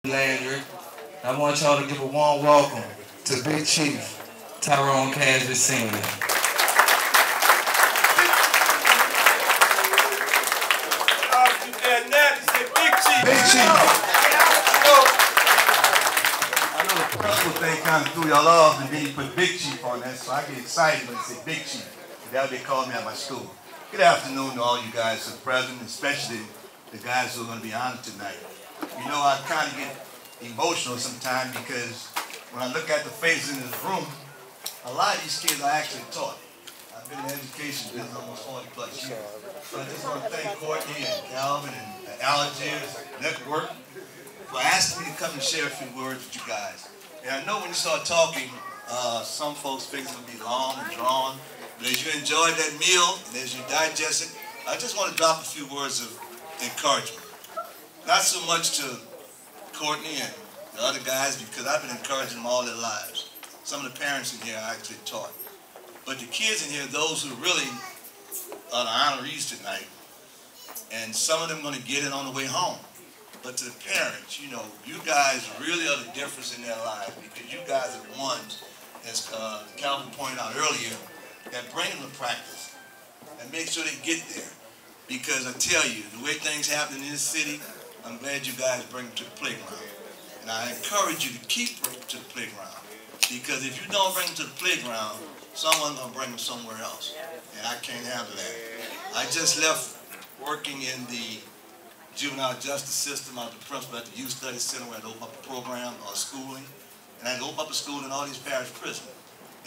Landry. I want y'all to give a warm welcome to Big Chief Tyrone Sr. Big Chief. I know the principal thing kind of threw y'all off, and then you put Big Chief on that, so I get excited when they say Big Chief. That's what they call me at my school. Good afternoon to all you guys who are present, especially the guys who are going to be honored tonight. You know, I kind of get emotional sometimes because when I look at the faces in this room, a lot of these kids I actually taught. I've been in education for almost 40 plus years. So I just want to thank Courtney and Calvin and Algiers Network for asking me to come and share a few words with you guys. And I know when you start talking, some folks think it's going to be long and drawn, but as you enjoy that meal and as you digest it, I just want to drop a few words of encouragement. Not so much to Courtney and the other guys, because I've been encouraging them all their lives. Some of the parents in here I actually taught. But the kids in here, those who really are the honorees tonight, and some of them are going to get it on the way home. But to the parents, you know, you guys really are the difference in their lives, because you guys are the ones, as Calvin pointed out earlier, that bring them to practice and make sure they get there. Because I tell you, the way things happen in this city, I'm glad you guys bring them to the playground. And I encourage you to keep bringing them to the playground. Because if you don't bring them to the playground, someone's going to bring them somewhere else. And I can't handle that. I just left working in the juvenile justice system. I was the principal at the Youth Studies Center where I opened up a program on schooling. And I opened up a school in all these parish prisons.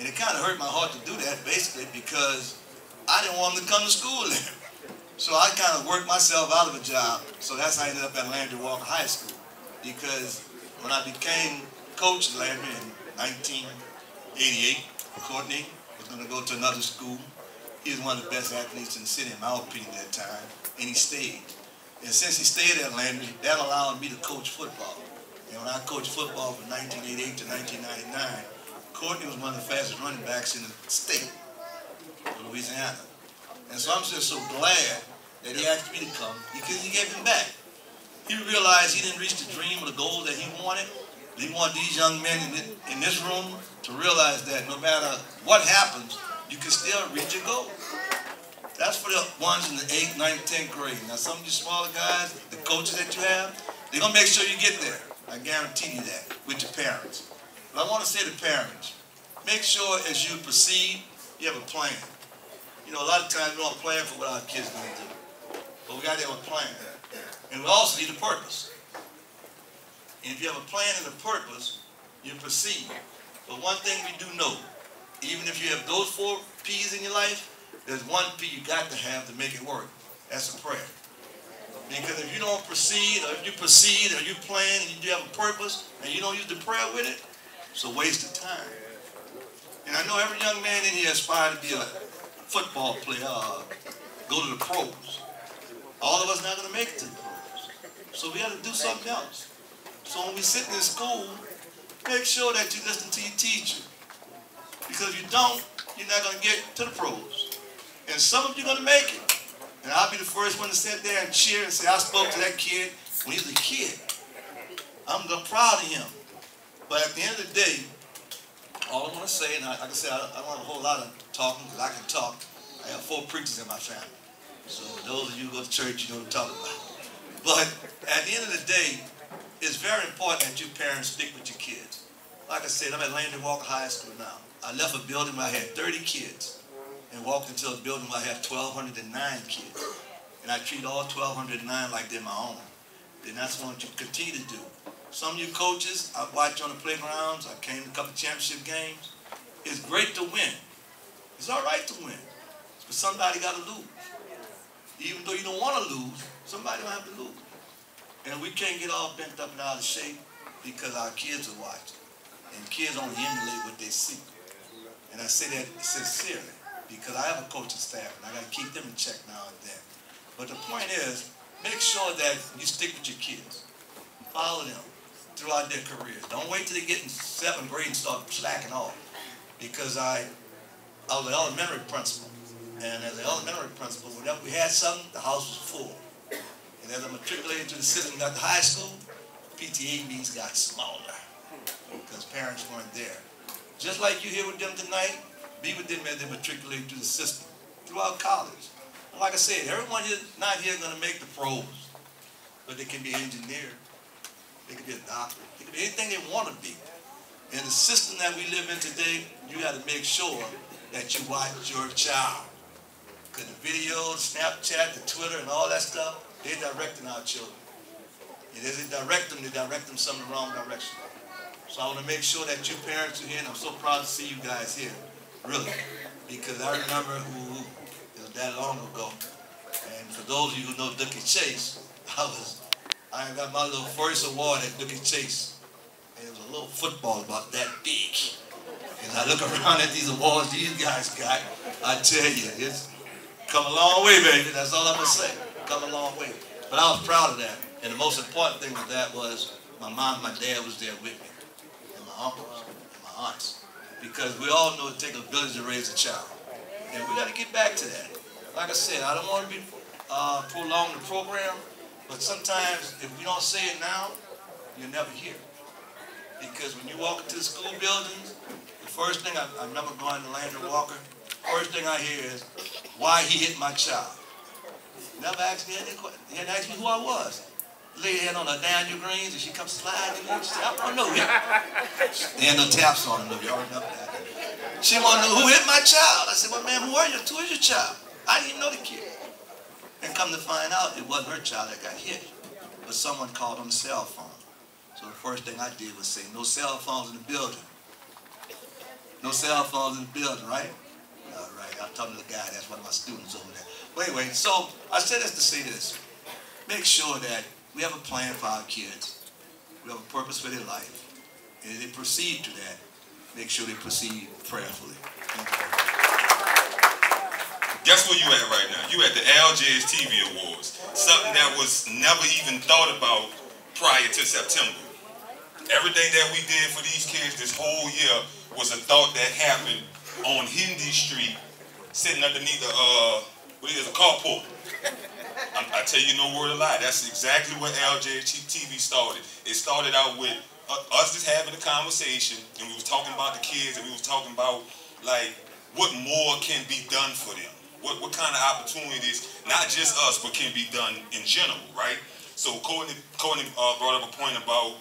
And it kind of hurt my heart to do that, basically, because I didn't want them to come to school there. So I kind of worked myself out of a job. So that's how I ended up at Landry Walker High School. Because when I became coach at Landry in 1988, Courtney was going to go to another school. He was one of the best athletes in the city, in my opinion, at that time. And he stayed. And since he stayed at Landry, that allowed me to coach football. And when I coached football from 1988 to 1999, Courtney was one of the fastest running backs in the state of Louisiana. And so I'm just so glad that he asked me to come, because he gave him back. He realized he didn't reach the dream or the goal that he wanted. He wanted these young men in this room to realize that no matter what happens, you can still reach your goal. That's for the ones in the 8th, 9th, 10th grade. Now some of you smaller guys, the coaches that you have, they're going to make sure you get there. I guarantee you that, with your parents. But I want to say to parents, make sure as you proceed, you have a plan. You know, a lot of times we don't plan for what our kids are going to do. But we got to have a plan. And we also need a purpose. And if you have a plan and a purpose, you proceed. But one thing we do know, even if you have those 4 P's in your life, there's one P you got to have to make it work. That's a prayer. Because if you don't proceed, or if you proceed, or you plan, and you do have a purpose, and you don't use the prayer with it, it's a waste of time. And I know every young man in here aspires to be a football player, go to the pros. All of us not going to make it to the pros. So we got to do something else. So when we sit in school, make sure that you listen to your teacher. Because if you don't, you're not going to get to the pros. And some of you are going to make it. And I'll be the first one to sit there and cheer and say, I spoke to that kid when he was a kid. I'm proud of him. But at the end of the day, all I want to say, and like I said, I don't have a whole lot of talking, because I can talk. I have 4 preachers in my family. So those of you who go to church, you know what I'm talking about. But at the end of the day, it's very important that you parents stick with your kids. Like I said, I'm at Landry Walker High School now. I left a building where I had 30 kids and walked into a building where I had 1,209 kids. And I treat all 1,209 like they're my own. And that's what you continue to do. Some of you coaches, I watch you on the playgrounds. I came to a couple championship games. It's great to win. It's all right to win. But somebody got to lose. Even though you don't want to lose, somebody will have to lose. And we can't get all bent up and out of shape because our kids are watching. And kids only emulate what they see. And I say that sincerely because I have a coaching staff and I got to keep them in check now and then. But the point is, make sure that you stick with your kids. Follow them throughout their careers. Don't wait till they get in 7th grade and start slacking off. Because I was an elementary principal. And as an elementary principal, whenever we had something, the house was full. And as I matriculated to the system, got to high school, PTA meetings got smaller because parents weren't there. Just like you here with them tonight, be with them as they matriculate through the system, throughout college. And like I said, everyone here not here going to make the pros, but they can be an engineer, they can be a doctor, they can be anything they want to be. In the system that we live in today, you got to make sure that you watch your child. Because the videos, Snapchat, the Twitter, and all that stuff, they're directing our children. And as they direct them some in the wrong direction. So I want to make sure that you parents are here, and I'm so proud to see you guys here, really. Because I remember it was that long ago. And for those of you who know Dookie Chase, I got my little first award at Dookie Chase. And it was a little football about that big. And I look around at these awards these guys got, I tell you, it's come a long way, baby. That's all I'm going to say. Come a long way. But I was proud of that. And the most important thing with that was my mom and my dad was there with me. And my uncles and my aunts. Because we all know it takes a village to raise a child. And we got to get back to that. Like I said, I don't want to be prolong the program, but sometimes if we don't say it now, you'll never hear it. Because when you walk into the school buildings, the first thing, I remember going to Landry Walker, first thing I hear is, why he hit my child. Never asked me any question. He hadn't asked me who I was. The lady had on her Daniel Greens and she comes sliding in. She said, I want to know him. There ain't no taps on him, though. Y'all remember that. She wanted to know who hit my child. I said, well, ma'am, who are you? Who is your child? I didn't even know the kid. And come to find out, it wasn't her child that got hit, but someone called on the cell phone. So the first thing I did was say, no cell phones in the building. No cell phones in the building, right? All right, I'm talking to the guy, that's one of my students over there. But anyway, so I said this to say this. Make sure that we have a plan for our kids. We have a purpose for their life. And if they proceed to that, make sure they proceed prayerfully. Guess where you at right now? You at the Algiers TV Awards. Something that was never even thought about prior to September. Everything that we did for these kids this whole year was a thought that happened on Hindi Street, sitting underneath a carport. I tell you no word of lie. That's exactly what Algiers TV started. It started out with us just having a conversation, and we was talking about the kids, and we was talking about like what more can be done for them. What kind of opportunities, not just us, but can be done in general, right? So Courtney brought up a point about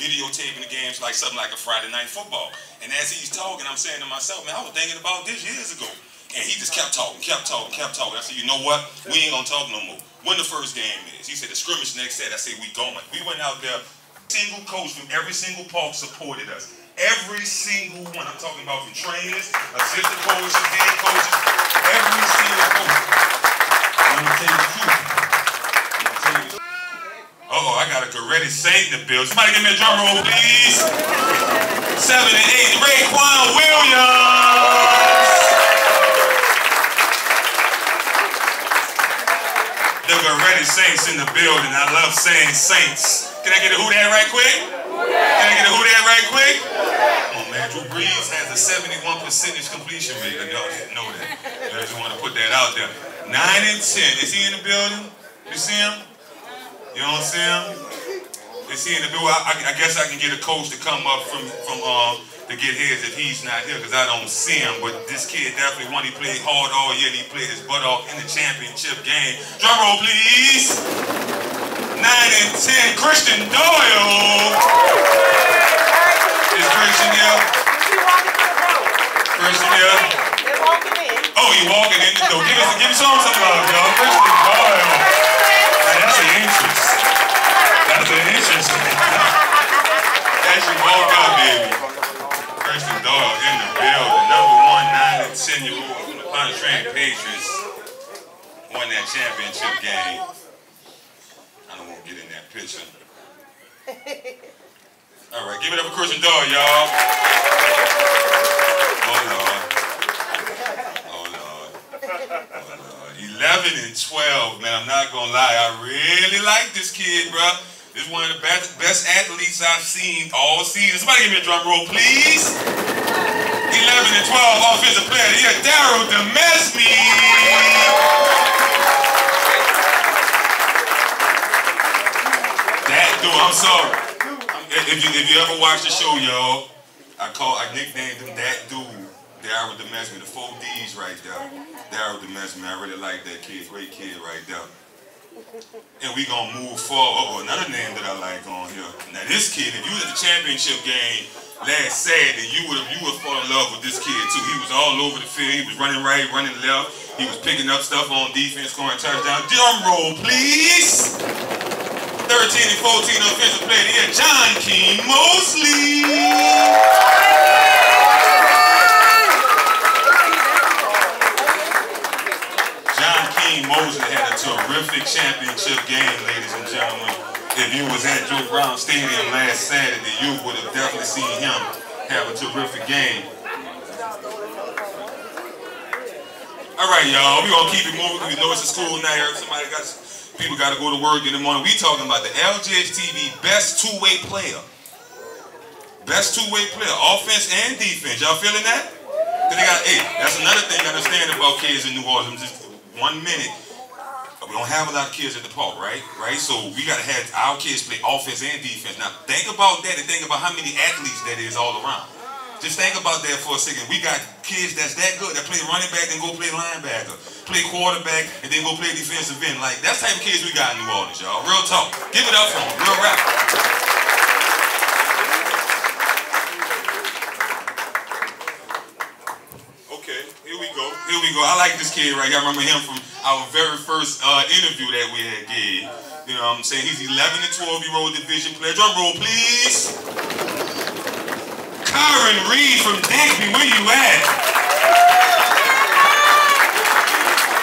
videotaping the games like something like a Friday night football. And as he's talking, I'm saying to myself, man, I was thinking about this years ago. And he just kept talking. I said, you know what? We ain't gonna talk no more. When the first game is? He said, the scrimmage next set. I said, we going. We went out there, single coach from every single park supported us. Every single one. I'm talking about from trainers, assistant coaches, head coaches, every single coach. I'm gonna tell you the truth. Uh-oh, I got a Goretti Saint in the building. Somebody give me a drum roll, please. 7 and 8, Raekwon Williams. The Goretti Saints in the building. I love saying Saints. Can I get a who that right quick? Can I get a who that right quick? Come on, man. Drew Brees has a 71% completion rate. Y'all didn't know that. I just want to put that out there. 9 and 10. Is he in the building? You see him? You don't see him? Is he in the building? I guess I can get a coach to come up to get his if he's not here, because I don't see him. But this kid definitely won. He played hard all year, and he played his butt off in the championship game. Drum roll, please. 9 and 10, Christian Doyle. Is Christian here? Christian here? Oh, he walking in the door. Give me some love, y'all. Christian Doyle. Man, that's an interest. That's an interest. That should walk out, baby. Christian Doyle in the building. Number 1, 9 and 10-year-old from the Pontchartrain Patriots won that championship game. I don't want to get in that picture. All right, give it up for Christian Doyle, y'all. Oh, Lord. Oh, Lord. Oh, Lord. 11 and 12, man, I'm not going to lie. I really like this kid, bro. This is one of the best athletes I've seen all season. Somebody give me a drum roll, please. 11 and 12 offensive player. Yeah, Tyrone. I'm I'm sorry. If you ever watch the show, y'all, I nicknamed him that dude, Darryl DeMesme, the 4 D's right there. Darryl DeMesme, I really like that kid, great kid right there. And we gonna move forward. Oh, another name that I like on here. Now this kid, if you was at the championship game last Saturday, you would fall in love with this kid too. He was all over the field. He was running right, running left. He was picking up stuff on defense, scoring touchdown. Drum roll, please. 13 and 14 offensive player of the year, John King Mosley. John King Mosley had a terrific championship game, ladies and gentlemen. If you was at Joe Brown Stadium last Saturday, you would have definitely seen him have a terrific game. All right, y'all, we're going to keep it moving. We know it's a school night. People got to go to work in the morning. We talking about the JTTV best two-way player. Best two-way player, offense and defense. Y'all feeling that? Hey, that's another thing I understand about kids in New Orleans. Just 1 minute. We don't have a lot of kids at the park, right? So we got to have our kids play offense and defense. Now, think about that and think about how many athletes that is all around. Just think about that for a second. We got kids that's that good that play running back and go play linebacker, play quarterback and then go play defensive end. Like, that's the type of kids we got in New Orleans, y'all. Real talk. Give it up for them. Real rap. Okay, here we go. Here we go. I like this kid right here. I remember him from our very first interview that we had gave. You know what I'm saying? He's 11 and 12-year-old division player. Drum roll, please. Tyron Reed from Digby, where you at?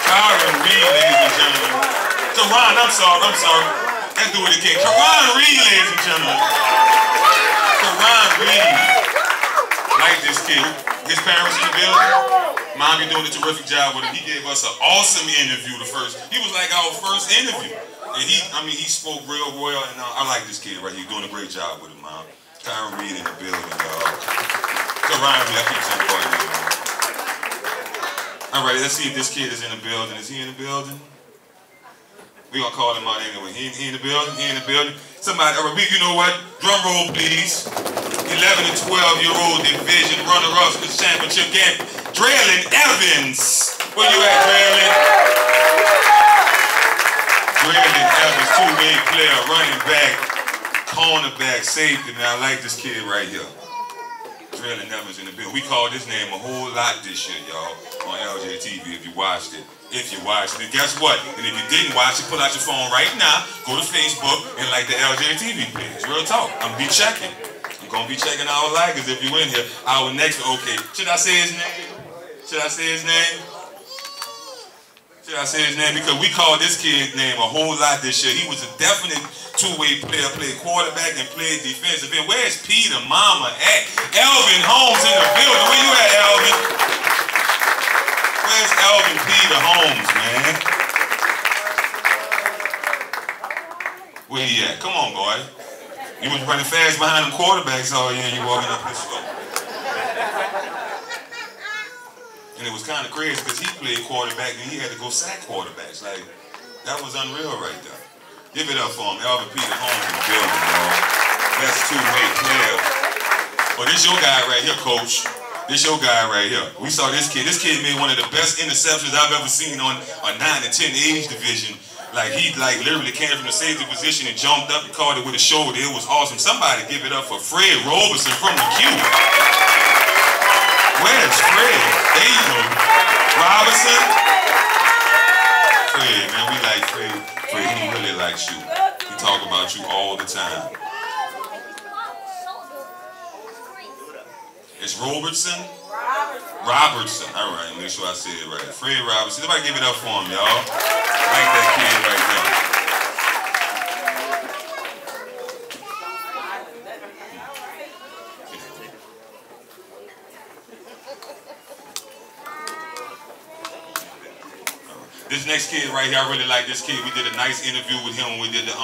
Tyron Reed, ladies and gentlemen. Tyrone, I'm sorry. Let's do it again. Tyrone Reed, ladies and gentlemen. Tyrone Reed. Like this kid. His parents in the building. Mommy doing a terrific job with him. He gave us an awesome interview He was like our first interview. And he spoke real well, and I like this kid right here. Doing a great job with him, Mom. Tyron Reed in the building, y'all. So Ryan, I keep saying boy, all right, let's see if this kid is in the building. Is he in the building? We gonna call him out anyway. He in the building? He in the building? Somebody, you know what? Drum roll, please. 11 and 12-year-old division runner-up in the championship game. Draylen Evans. Where you at, Draylen? Draylen Evans, two-way player, running back. Cornerback, safety, man. I like this kid right here. Draylen Evans in the building. We called his name a whole lot this year, y'all, on JTTV if you watched it. And guess what? And if you didn't watch it, pull out your phone right now, go to Facebook, and like the JTTV page. Real talk. I'm going to be checking. I'm going to be checking our likers if you in here. Our next, okay. Should I say his name? Should I say his name? Should I say his name? Because we called this kid's name a whole lot this year. He was a definite two-way player, played quarterback and played defensive end. Where's Peter Mama at? Elvin Holmes in the building. Where you at, Elvin? Where's Elvin Peter Holmes, man? Where he at? Come on, boy. You was running fast behind them quarterbacks all year and you walking up this slow. And it was kind of crazy because he played quarterback and he had to go sack quarterbacks. Like, that was unreal right there. Give it up for him. Elvin Peter Holmes in the building, dog. Best two-way player. But this your guy right here, coach. This your guy right here. We saw this kid. This kid made one of the best interceptions I've ever seen on a 9 to 10 age division. Like, he literally came from the safety position and jumped up and caught it with his shoulder. It was awesome. Somebody give it up for Fred Roberson from the Q. Where's Fred? There you go. Robinson. Fred, man, we like Fred. Fred, he really likes you. He talk about you all the time. It's Robertson? Robertson. All right, make sure I say it right. Fred Robertson. Everybody give it up for him, y'all. Like that kid right there. This next kid right here, I really like this kid. We did a nice interview with him when we did the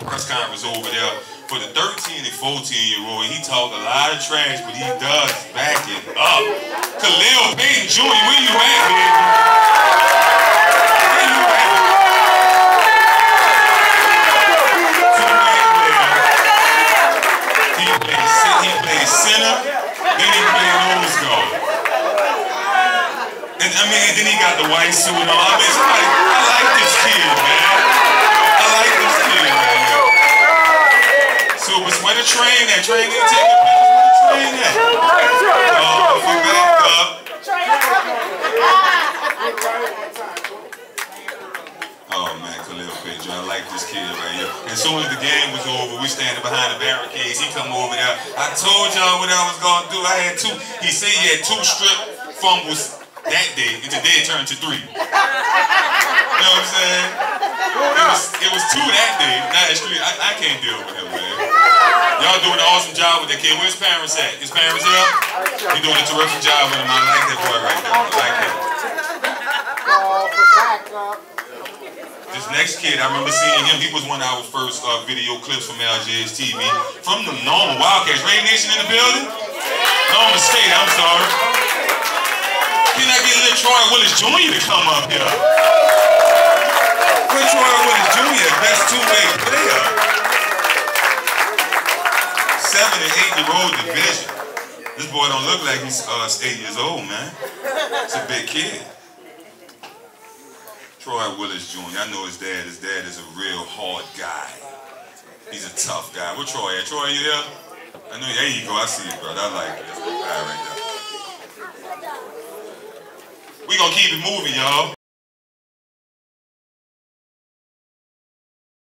press conference over there for the 13 and 14-year-old. He talked a lot of trash, but he does back it up. Khalil Payton Jr., where you at, baby? Where you at? Two-way player. I mean, and then he got the white suit on. I mean, I like this kid, man. I like this kid, man. So, but where the train at? Train ain't taking pictures. Where the train at? Oh, if we back up. Oh, man, Khalil Pedro. I like this kid right here. As soon as the game was over, we standing behind the barricades. He come over there. I told y'all what I was going to do. I had two. He said he had 2 strip fumbles that day, and today it turned to 3. You know what I'm saying? It was 2 that day. Now it's 3. I can't deal with him, man. Y'all doing an awesome job with that kid. Where's his parents at? His parents here? He doing a terrific job with him. I like that boy right there. I like him. This next kid, I remember seeing him. He was one of our first video clips from Algiers TV. From the Norman Wildcats. Ray Nation in the building? Norman State, I'm sorry. Can I get little Troy Willis Jr. to come up here? Where's Troy Willis Jr., best 2-way player? 7- and 8-year-old division. This boy don't look like he's 8 years old, man. It's a big kid. Troy Willis Jr. I know his dad. His dad is a real hard guy. He's a tough guy. Where Troy at? Troy, you here? I know. There you go. I see you, brother. I like it. All right, right there. We gonna keep it moving, y'all.